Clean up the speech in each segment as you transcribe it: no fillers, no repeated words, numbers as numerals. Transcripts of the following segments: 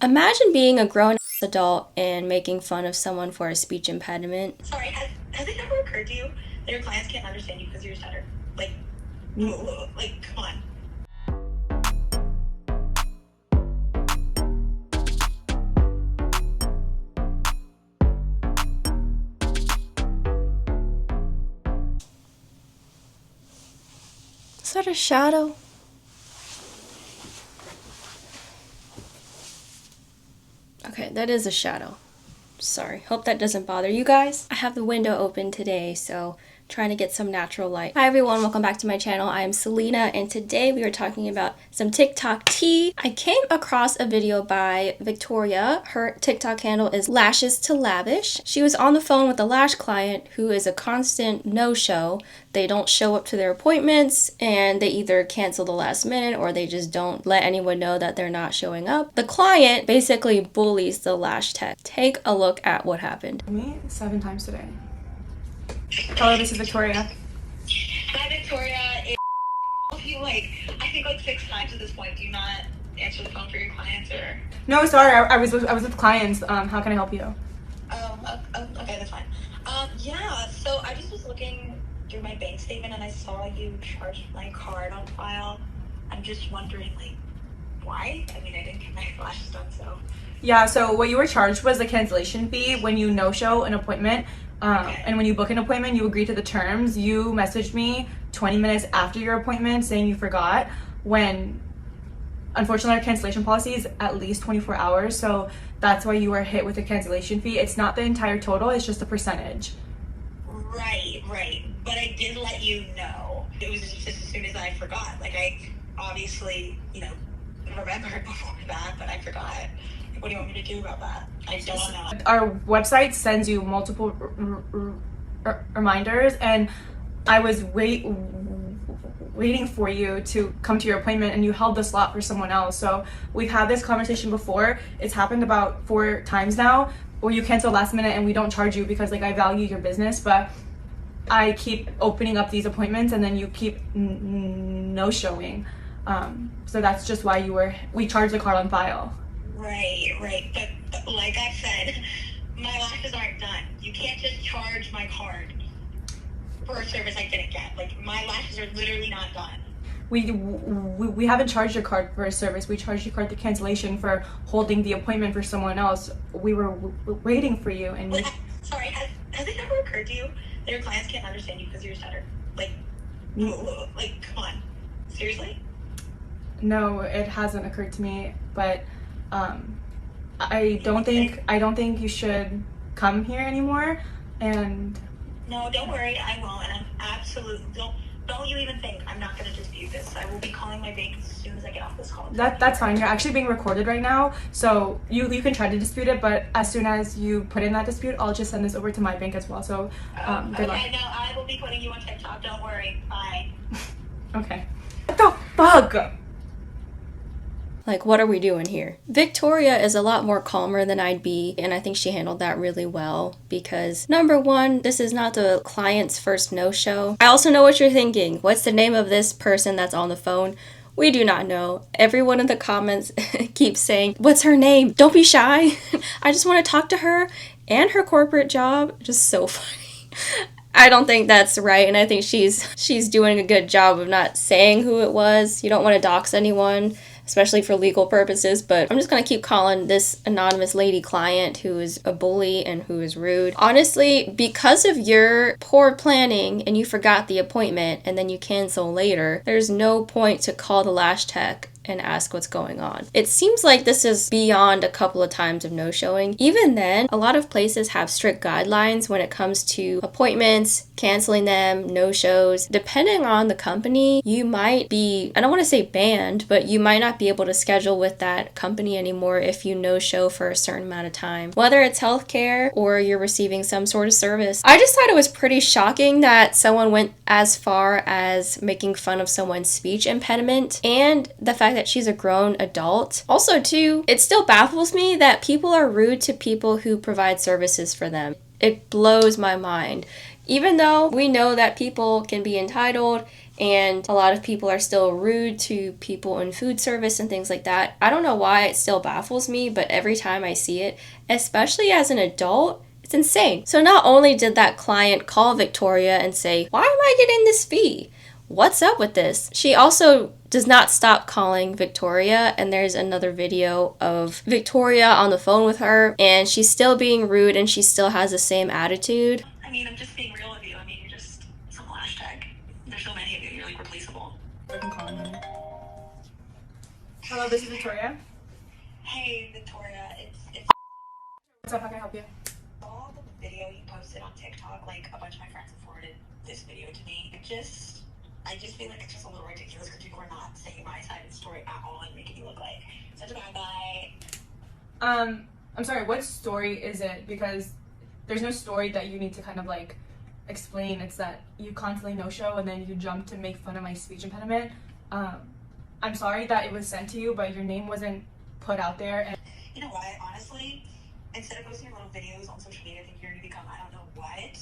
Imagine being a grown adult and making fun of someone for a speech impediment. Sorry, has it never occurred to you that your clients can't understand you because you're a stutter? Like, come on. Is that a shadow? Okay, that is a shadow. Sorry, hope that doesn't bother you guys. I have the window open today, so trying to get some natural light. Hi everyone, welcome back to my channel. I am Selena, and today we are talking about some TikTok tea. I came across a video by Victoria. Her TikTok handle is Lashes to Lavish. She was on the phone with a lash client who is a constant no-show. They don't show up to their appointments, and they either cancel the last minute or they just don't let anyone know that they're not showing up. The client basically bullies the lash tech. Take a look at what happened. Me 7 times today. Hello, this is Victoria. Hi, Victoria. I think 6 times at this point. Do you not answer the phone for your clients or? No, sorry, I was with clients. How can I help you? Okay, that's fine. Yeah. So I just was looking through my bank statement and I saw you charged my card on file. I'm just wondering, why? I mean, I didn't get my lashes done, so. Yeah. So what you were charged was the cancellation fee when you no-show an appointment. Okay. And when you book an appointment, you agree to the terms. You messaged me 20 minutes after your appointment saying you forgot, when unfortunately our cancellation policy is at least 24 hours. So that's why you were hit with a cancellation fee. It's not the entire total, it's just a percentage. Right. But I did let you know. It was just as soon as I forgot. I obviously, remembered before that, but I forgot. What do you want me to do about that? I don't know. Our website sends you multiple reminders, and I was waiting for you to come to your appointment, and you held the slot for someone else. So we've had this conversation before. It's happened about 4 times now where you cancel last minute and we don't charge you because I value your business, but I keep opening up these appointments and then you keep no showing. So that's just why we charge the card on file. Right. But like I said, my lashes aren't done. You can't just charge my card for a service I didn't get. My lashes are literally not done. We haven't charged your card for a service. We charged your card the cancellation for holding the appointment for someone else. We were waiting for you, and sorry, has it never occurred to you that your clients can't understand you because you're a stutter? Come on, seriously? No, it hasn't occurred to me, but I don't think you should come here anymore. And no, don't worry, I won't. And I'm absolutely don't you even think I'm not going to dispute this. I will be calling my bank as soon as I get off this call. That's fine. You're actually being recorded right now, so you can try to dispute it, but as soon as you put in that dispute, I'll just send this over to my bank as well. So good luck. Okay, no, I will be putting you on TikTok. Don't worry. Bye. Okay. What the fuck? What are we doing here? Victoria is a lot more calmer than I'd be, and I think she handled that really well because, number one, this is not the client's first no-show. I also know what you're thinking. What's the name of this person that's on the phone? We do not know. Everyone in the comments keeps saying, what's her name? Don't be shy. I just want to talk to her and her corporate job. Just so funny. I don't think that's right, and I think she's doing a good job of not saying who it was. You don't want to dox anyone, especially for legal purposes, but I'm just gonna keep calling this anonymous lady client who is a bully and who is rude. Honestly, because of your poor planning and you forgot the appointment and then you cancel later, there's no point to call the lash tech and ask what's going on. It seems like this is beyond a couple of times of no-showing. Even then, a lot of places have strict guidelines when it comes to appointments, canceling them, no-shows. Depending on the company, you might be, I don't want to say banned, but you might not be able to schedule with that company anymore if you no-show for a certain amount of time. Whether it's healthcare or you're receiving some sort of service. I just thought it was pretty shocking that someone went as far as making fun of someone's speech impediment, and the fact that she's a grown adult. Also, too, it still baffles me that people are rude to people who provide services for them. It blows my mind. Even though we know that people can be entitled and a lot of people are still rude to people in food service and things like that. I don't know why it still baffles me, but every time I see it, especially as an adult, it's insane. So not only did that client call Victoria and say, "Why am I getting this fee? What's up with this?" She also does not stop calling Victoria, and there's another video of Victoria on the phone with her, and she's still being rude and she still has the same attitude. I mean, I'm just being real with you. I mean, you're just some lash tag. There's so many of you, you're like replaceable. Hello, this is Victoria. Hey, Victoria, it's What's up? How can I help you? all the video you posted on TikTok. Like, a bunch of my friends have forwarded this video to me. I just feel like it's just a little ridiculous because people are not saying my side of the story at all and making me look like such a bad guy. I'm sorry, what story is it? Because there's no story that you need to kind of like explain. It's that you constantly no-show and then you jump to make fun of my speech impediment. I'm sorry that it was sent to you, but your name wasn't put out there. And You know what? Honestly, instead of posting your little videos on social media, I think you're going to become I don't know what.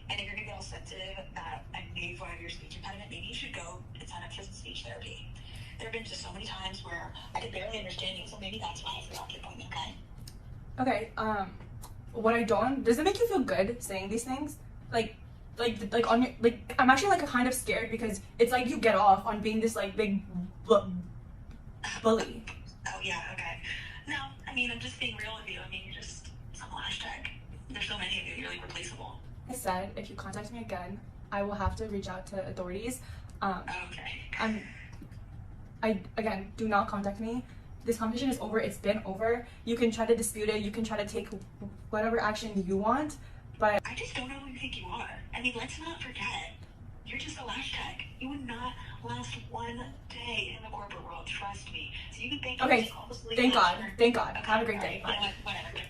And if you're going to get all sensitive that I made fun of your speech impediment, maybe you should go and sign up for some speech therapy. There have been just so many times where I could barely understand you, so maybe that's why I forgot the appointment, okay? okay, what I don't, does it make you feel good saying these things? Like on your, like, I'm actually like kind of scared because it's like you get off on being this like big bully. Oh, yeah, okay. No, I mean, I'm just being real with you. I mean, you're just some lash tag. There's so many of you, you're like replaceable. I said, if you contact me again, I will have to reach out to authorities. Okay. Again, do not contact me. This conversation is over. It's been over. You can try to dispute it. You can try to take whatever action you want, but I just don't know who you think you are. I mean, let's not forget. You're just a lash tag. You would not last one day in the corporate world, trust me. So you can think okay, thank God. Thank God. Okay, Have a great day. right, Bye. whatever.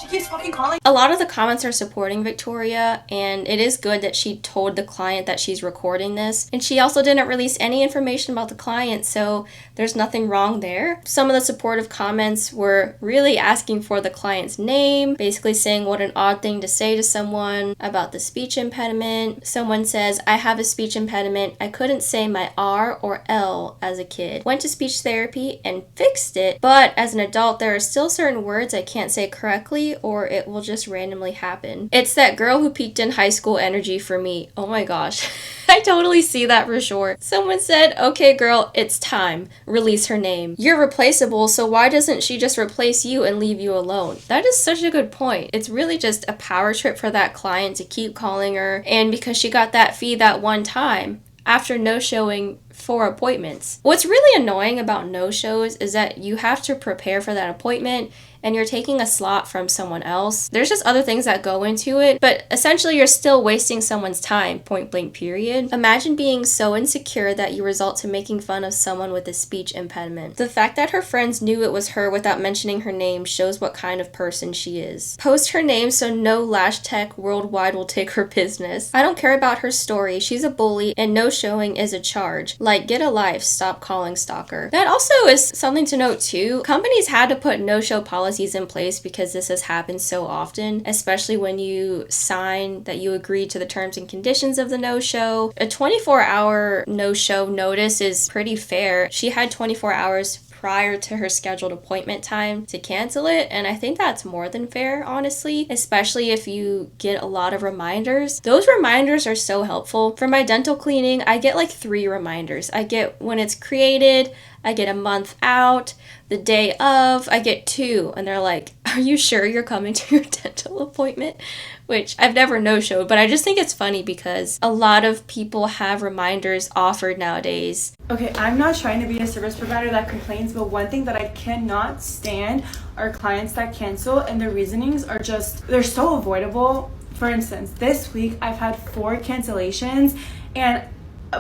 She keeps fucking calling. A lot of the comments are supporting Victoria, and it is good that she told the client that she's recording this. And she also didn't release any information about the client, so there's nothing wrong there. Some of the supportive comments were really asking for the client's name, basically saying what an odd thing to say to someone about the speech impediment. Someone says, "I have a speech impediment. I couldn't say my R or L as a kid. Went to speech therapy and fixed it, but as an adult, there are still certain words I can't say correctly, or it will just randomly happen." It's that girl who peaked in high school energy for me. Oh my gosh. I totally see that for sure. Someone said, "Okay girl, it's time. Release her name. You're replaceable, so why doesn't she just replace you and leave you alone?" That is such a good point. It's really just a power trip for that client to keep calling her, and because she got that fee that one time after no-showing 4 appointments. What's really annoying about no-shows is that you have to prepare for that appointment and you're taking a slot from someone else. There's just other things that go into it, but essentially you're still wasting someone's time, point blank period. Imagine being so insecure that you result to making fun of someone with a speech impediment. The fact that her friends knew it was her without mentioning her name shows what kind of person she is. Post her name so no lash tech worldwide will take her business. I don't care about her story. She's a bully and no-showing is a charge. Like, get a life, stop calling stalker. That also is something to note too. Companies had to put no-show policies in place because this has happened so often, especially when you sign that you agree to the terms and conditions of the no-show. A 24-hour no-show notice is pretty fair. She had 24 hours prior to her scheduled appointment time to cancel it, and I think that's more than fair, honestly, especially if you get a lot of reminders. Those reminders are so helpful. For my dental cleaning, I get like 3 reminders. I get when it's created, I get a month out, the day of, I get 2, and they're like, "Are you sure you're coming to your dental appointment?" Which I've never no-showed, but I just think it's funny because a lot of people have reminders offered nowadays. Okay, I'm not trying to be a service provider that complains, but one thing that I cannot stand are clients that cancel, and the reasonings are just, they're so avoidable. For instance, this week I've had 4 cancellations, and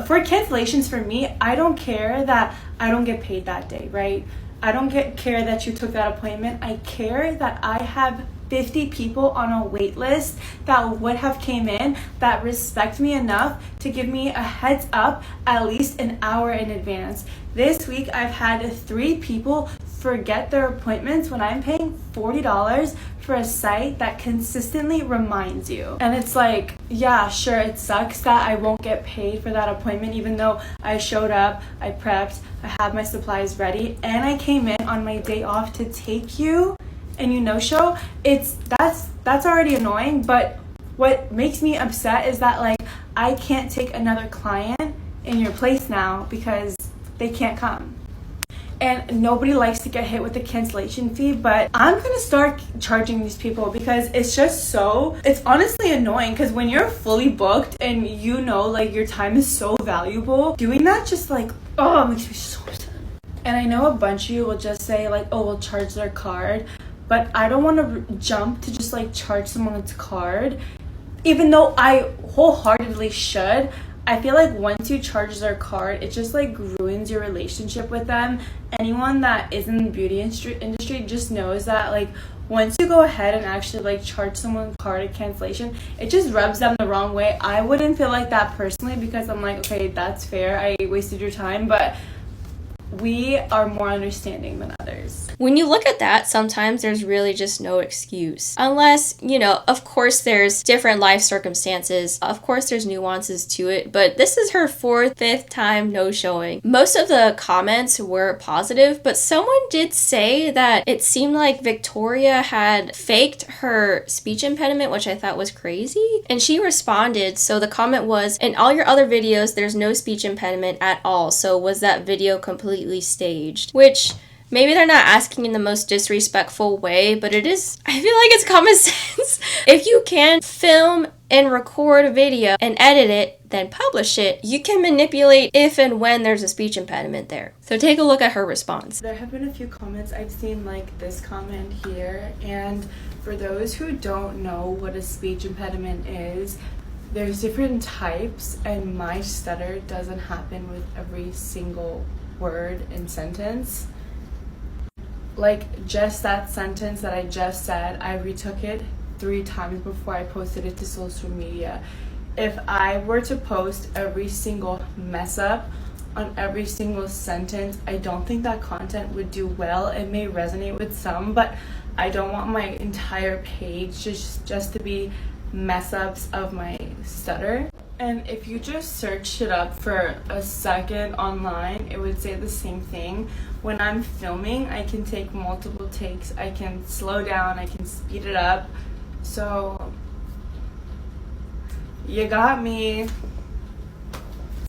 for cancellations for me, I don't care that I don't get paid that day, right? I don't care that you took that appointment. I care that I have 50 people on a wait list that would have came in that respect me enough to give me a heads up at least an hour in advance. This week I've had 3 people forget their appointments when I'm paying $40 for a site that consistently reminds you. And it's like, yeah, sure, it sucks that I won't get paid for that appointment even though I showed up, I prepped, I have my supplies ready, and I came in on my day off to take you and you no-show. That's already annoying, but what makes me upset is that like I can't take another client in your place now because they can't come. And nobody likes to get hit with a cancellation fee, but I'm gonna start charging these people because it's honestly annoying, because when you're fully booked and you know like your time is so valuable, doing that just like, oh, it makes me so upset. And I know a bunch of you will just say like, oh, we'll charge their card, but I don't want to jump to just like charge someone's card, even though I wholeheartedly should. I feel like once you charge their card, it just like ruins your relationship with them. Anyone that is in the beauty industry just knows that like once you go ahead and actually like charge someone's card a cancellation, it just rubs them the wrong way. I wouldn't feel like that personally because I'm like, okay, that's fair, I wasted your time, but we are more understanding than others. When you look at that, sometimes there's really just no excuse. Unless, you know, of course there's different life circumstances. Of course there's nuances to it, but this is her 4th, 5th time no-showing. Most of the comments were positive, but someone did say that it seemed like Victoria had faked her speech impediment, which I thought was crazy. And she responded, so the comment was, in all your other videos, there's no speech impediment at all. So was that video completely staged? Which maybe they're not asking in the most disrespectful way, but it is, I feel like it's common sense. If you can film and record a video and edit it, then publish it, you can manipulate if and when there's a speech impediment there. So take a look at her response. There have been a few comments. I've seen like this comment here, and for those who don't know what a speech impediment is, there's different types, and my stutter doesn't happen with every single word and sentence. Like just that sentence that I just said, I retook it 3 times before I posted it to social media. If I were to post every single mess up on every single sentence, I don't think that content would do well. It may resonate with some, but I don't want my entire page just to be mess ups of my stutter. And if you just searched it up for a second online, it would say the same thing. When I'm filming, I can take multiple takes, I can slow down, I can speed it up. So, you got me.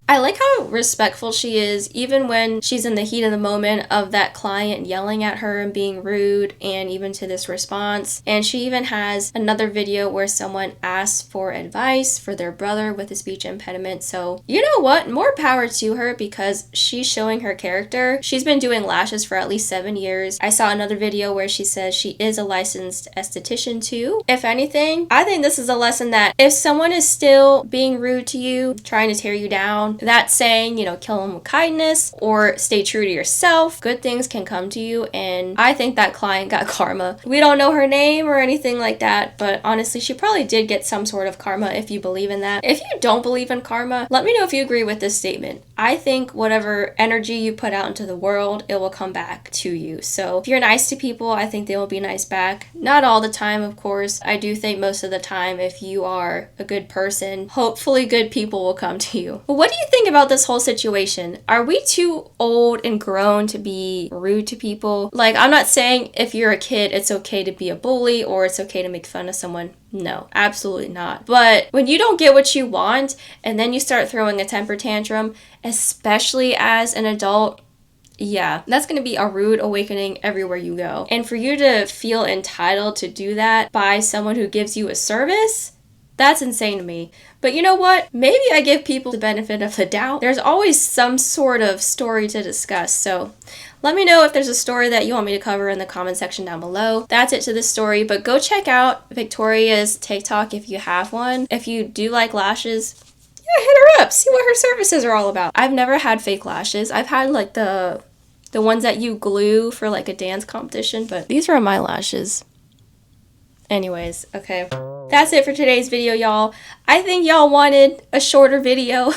I like how respectful she is, even when she's in the heat of the moment of that client yelling at her and being rude, and even to this response. And she even has another video where someone asks for advice for their brother with a speech impediment. So, you know what? More power to her, because she's showing her character. She's been doing lashes for at least 7 years. I saw another video where she says she is a licensed esthetician too. If anything, I think this is a lesson that if someone is still being rude to you, trying to tear you down, that saying, you know, kill them with kindness or stay true to yourself, good things can come to you. And I think that client got karma. We don't know her name or anything like that, but honestly, she probably did get some sort of karma if you believe in that. If you don't believe in karma, let me know if you agree with this statement. I think whatever energy you put out into the world, it will come back to you. So if you're nice to people, I think they will be nice back. Not all the time, of course. I do think most of the time, if you are a good person, hopefully good people will come to you. But what do you think about this whole situation? Are we too old and grown to be rude to people? Like, I'm not saying if you're a kid, it's okay to be a bully or it's okay to make fun of someone. No, absolutely not. But when you don't get what you want and then you start throwing a temper tantrum, especially as an adult, yeah, that's going to be a rude awakening everywhere you go. And for you to feel entitled to do that by someone who gives you a service, that's insane to me. But you know what? Maybe I give people the benefit of the doubt. There's always some sort of story to discuss. So let me know if there's a story that you want me to cover in the comment section down below. That's it to this story, but go check out Victoria's TikTok if you have one. If you do like lashes, yeah, hit her up. See what her services are all about. I've never had fake lashes. I've had like the ones that you glue for like a dance competition, but these are my lashes. Anyways, okay. That's it for today's video, y'all. I think y'all wanted a shorter video.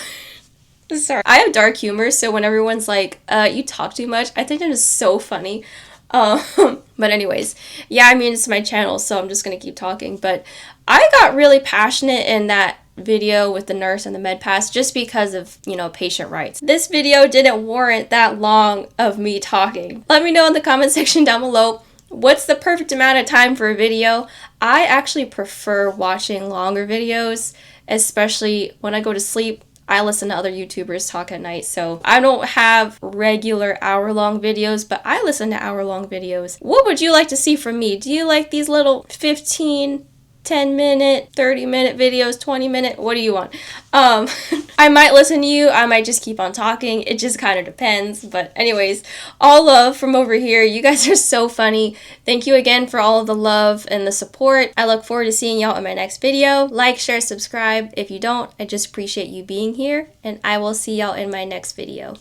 Sorry. I have dark humor, so when everyone's like, you talk too much, I think that is so funny. But anyways, yeah, I mean, it's my channel, so I'm just gonna keep talking. But I got really passionate in that video with the nurse and the med pass just because of, you know, patient rights. This video didn't warrant that long of me talking. Let me know in the comment section down below, what's the perfect amount of time for a video? I actually prefer watching longer videos, especially when I go to sleep. I listen to other YouTubers talk at night, so I don't have regular hour-long videos, but I listen to hour-long videos. What would you like to see from me? Do you like these little 15, 10-minute, 30-minute videos, 20-minute? What do you want? I might listen to you. I might just keep on talking. It just kind of depends. But anyways, all love from over here. You guys are so funny. Thank you again for all of the love and the support. I look forward to seeing y'all in my next video. Like, share, subscribe. If you don't, I just appreciate you being here. And I will see y'all in my next video.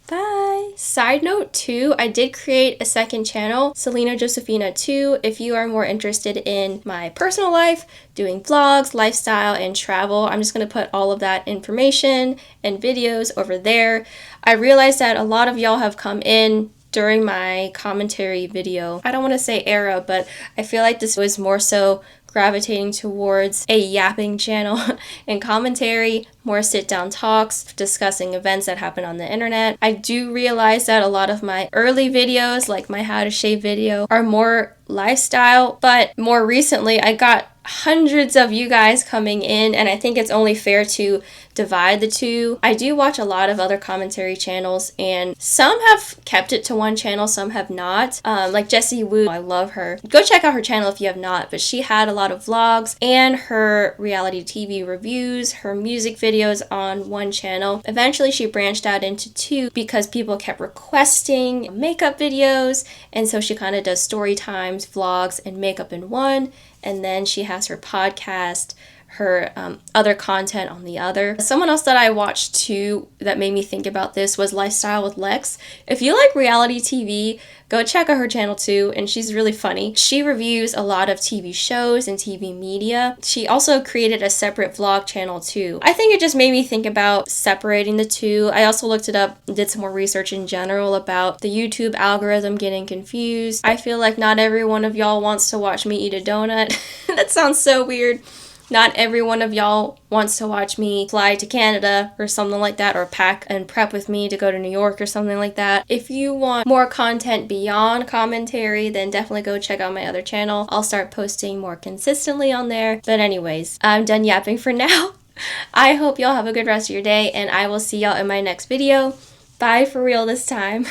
Bye! Side note too, I did create a second channel, selenajosephina2, if you are more interested in my personal life, doing vlogs, lifestyle, and travel. I'm just going to put all of that information and videos over there. I realized that a lot of y'all have come in during my commentary video. I don't want to say era, but I feel like this was more so gravitating towards a yapping channel and commentary, more sit-down talks, discussing events that happen on the internet. I do realize that a lot of my early videos, like my how to shave video, are more lifestyle, but more recently I got hundreds of you guys coming in, and I think it's only fair to divide the two. I do watch a lot of other commentary channels, and some have kept it to one channel, some have not. Like Jessie Woo, I love her. Go check out her channel if you have not, but she had a lot of vlogs and her reality TV reviews, her music videos on one channel. Eventually she branched out into two because people kept requesting makeup videos, and so she kind of does story times, vlogs, and makeup in one. And then she has her podcast, her other content on the other. Someone else that I watched too that made me think about this was Lifestyle with Lex. If you like reality TV, go check out her channel too, and she's really funny. She reviews a lot of TV shows and TV media. She also created a separate vlog channel too. I think it just made me think about separating the two. I also looked it up, did some more research in general about the YouTube algorithm getting confused. I feel like not every one of y'all wants to watch me eat a donut. That sounds so weird. Not every one of y'all wants to watch me fly to Canada or something like that, or pack and prep with me to go to New York or something like that. If you want more content beyond commentary, then definitely go check out my other channel. I'll start posting more consistently on there. But anyways, I'm done yapping for now. I hope y'all have a good rest of your day, and I will see y'all in my next video. Bye for real this time.